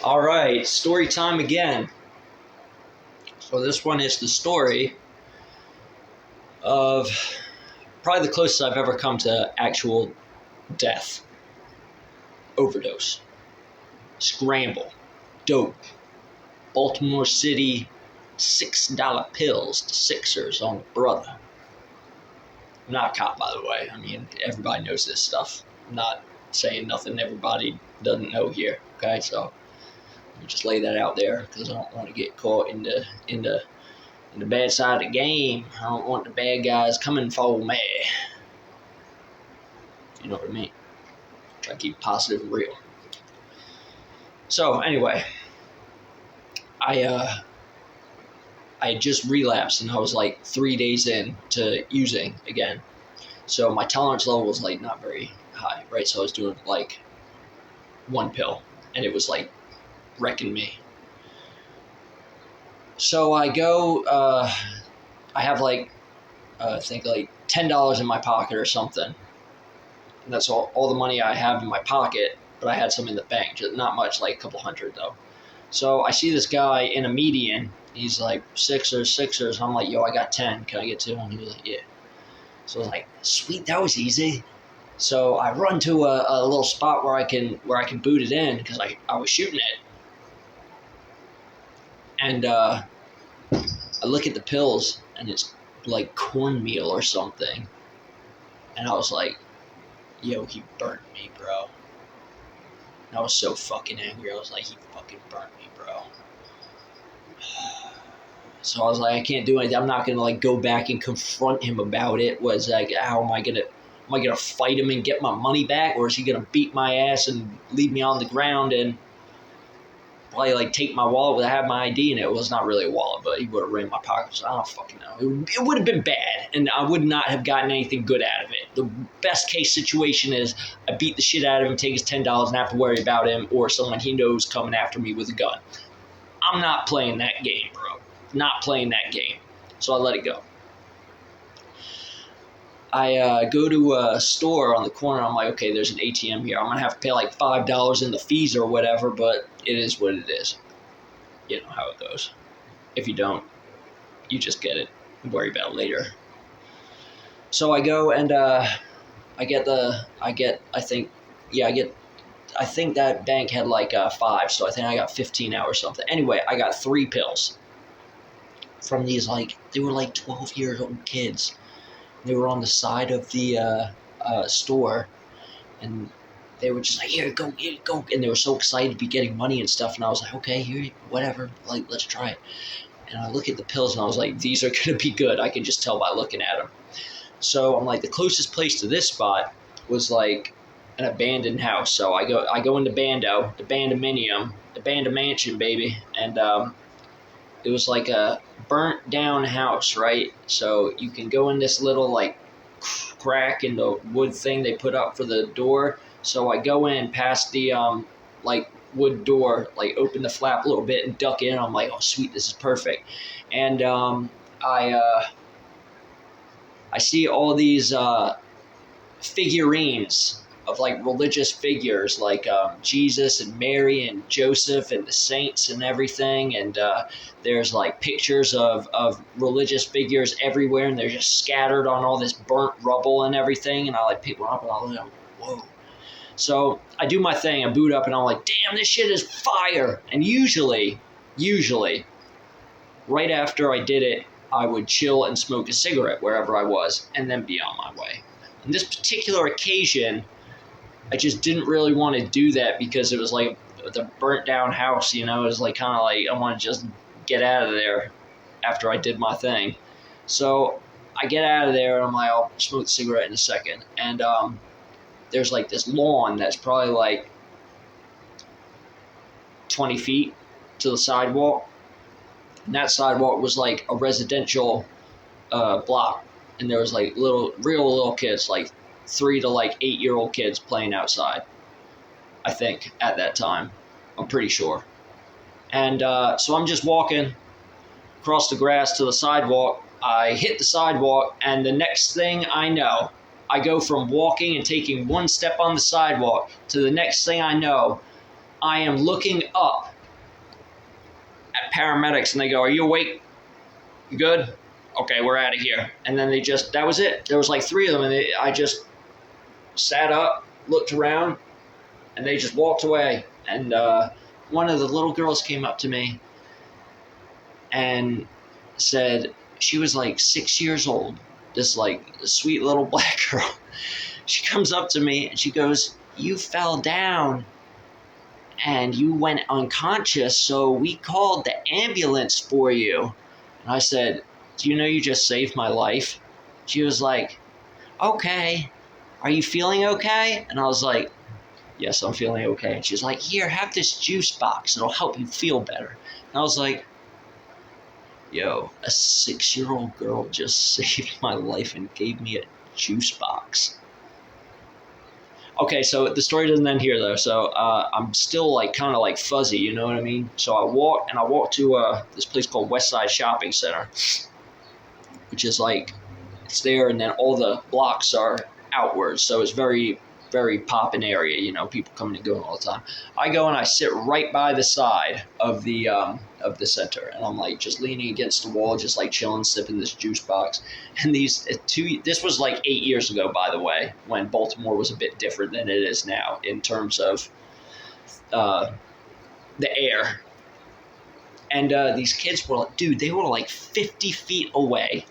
All right, story time again. So this one is the story of probably the closest I've ever come to actual death. Overdose. Scramble. Dope. Baltimore City, $6 pills to Sixers on the brother. I'm not a cop, by the way. I mean, everybody knows this stuff. I'm not saying nothing everybody doesn't know here, okay? So let me just lay that out there because I don't want to get caught in the bad side of the game. I don't want the bad guys coming for me. You know what I mean? Try to keep positive and real. So anyway, I had just relapsed and I was like 3 days in to using again. So my tolerance level was like not very high, right? So I was doing like one pill and it was like wrecking me. So I go, I have like, I think like $10 in my pocket or something. And that's all the money I have in my pocket, but I had some in the bank, just not much, like a couple hundred though. So I see this guy in a median. He's like, Sixers. I'm like, yo, I got 10. Can I get 2? And he was like, yeah. So I was like, sweet, that was easy. So I run to a little spot where I can boot it in because I was shooting it. And I look at the pills and it's like cornmeal or something. And I was like, yo, he burnt me, bro. And I was so fucking angry. I was like, he fucking burnt me, bro. So I was like, I can't do anything. I'm not gonna like go back and confront him about it. Was like, how am I gonna fight him and get my money back, or is he gonna beat my ass and leave me on the ground and probably like take my wallet? I had my ID in it. It was not really a wallet, but he would have ran my pockets. So I don't fucking know. It would have been bad, and I would not have gotten anything good out of it. The best case situation is I beat the shit out of him, take his $10, and have to worry about him or someone he knows coming after me with a gun. I'm not playing that game, bro. Not playing that game. So I let it go. I go to a store on the corner. I'm like, okay, there's an ATM here. I'm going to have to pay like $5 in the fees or whatever, but it is what it is. You know how it goes. If you don't, you just get it and worry about it later. So I go and I think that bank had like 5, so I think I got 15 out or something. Anyway, I got 3 pills from these, like, they were like 12-year-old kids. They were on the side of the store, and they were just like, here, go, and they were so excited to be getting money and stuff, and I was like, okay, here, whatever, like, let's try it. And I look at the pills, and I was like, these are going to be good. I can just tell by looking at them. So I'm like, the closest place to this spot was like an abandoned house. So I go into Bando, the Bandominium, the Bando Mansion, baby, and it was like a burnt down house, right? So you can go in this little like crack in the wood thing they put up for the door. So I go in past the like wood door, like open the flap a little bit and duck in. I'm like, oh sweet, this is perfect. And I see all these figurines of like religious figures, like Jesus and Mary and Joseph and the saints and everything. And there's like pictures of religious figures everywhere, and they're just scattered on all this burnt rubble and everything. And I like pick one up and I look, whoa. So I do my thing, I boot up, and I'm like, damn, this shit is fire. And usually, right after I did it, I would chill and smoke a cigarette wherever I was, and then be on my way. On this particular occasion, I just didn't really want to do that because it was like the burnt down house, you know. It was like kind of like I want to just get out of there after I did my thing. So I get out of there and I'm like, I'll smoke a cigarette in a second. And there's like this lawn that's probably like 20 feet to the sidewalk. And that sidewalk was like a residential block. And there was like real little kids, like 3 to like 8-year-old kids playing outside, I think, at that time. I'm pretty sure. And so I'm just walking across the grass to the sidewalk. I hit the sidewalk, and the next thing I know, I go from walking and taking one step on the sidewalk to the next thing I know, I am looking up at paramedics, and they go, "Are you awake? You good? Okay, we're out of here." And then that was it. There was like 3 of them, and I just sat up, looked around, and they just walked away. And one of the little girls came up to me and said, she was like 6 years old, this like sweet little black girl. She comes up to me and she goes, "You fell down and you went unconscious, so we called the ambulance for you." And I said, "Do you know you just saved my life?" She was like, "Okay, are you feeling okay?" And I was like, "Yes, I'm feeling okay." And she's like, "Here, have this juice box. It'll help you feel better." And I was like, yo, a 6-year-old girl just saved my life and gave me a juice box. Okay, so the story doesn't end here though. So I'm still like kind of like fuzzy, you know what I mean? So I walk to this place called Westside Shopping Center, which is like, it's there, and then all the blocks are outwards. So it's very, very poppin' area, you know, people coming and going all the time. I go and I sit right by the side of the center, and I'm like just leaning against the wall, just like chilling, sipping this juice box. And this was like 8 years ago, by the way, when Baltimore was a bit different than it is now in terms of the air. And these kids were, dude, they were like 50 feet away,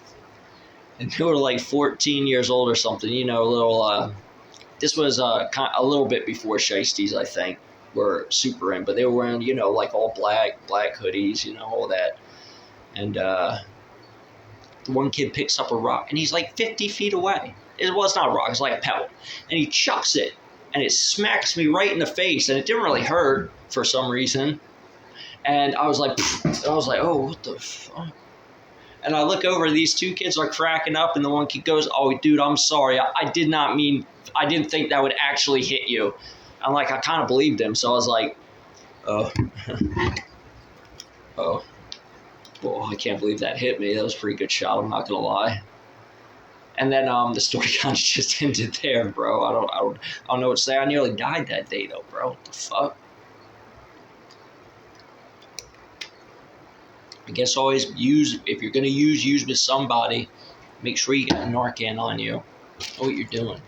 and they were like 14 years old or something, you know, a little. This was a little bit before Shiesties, I think, were super in, but they were wearing, you know, like all black hoodies, you know, all that. And the one kid picks up a rock, and he's like 50 feet away. It's not a rock, it's like a pebble. And he chucks it, and it smacks me right in the face, and it didn't really hurt for some reason. And I was like, oh, what the fuck? And I look over, these 2 kids are cracking up, and the one kid goes, "Oh, dude, I'm sorry. I didn't think that would actually hit you." I'm like, I kind of believed him. So I was like, oh, oh, well, I can't believe that hit me. That was a pretty good shot, I'm not going to lie. And then the story kind of just ended there, bro. I don't know what to say. I nearly died that day, though, bro. What the fuck? I guess always if you're going to use with somebody, make sure you get a Narcan on you. Know what you're doing.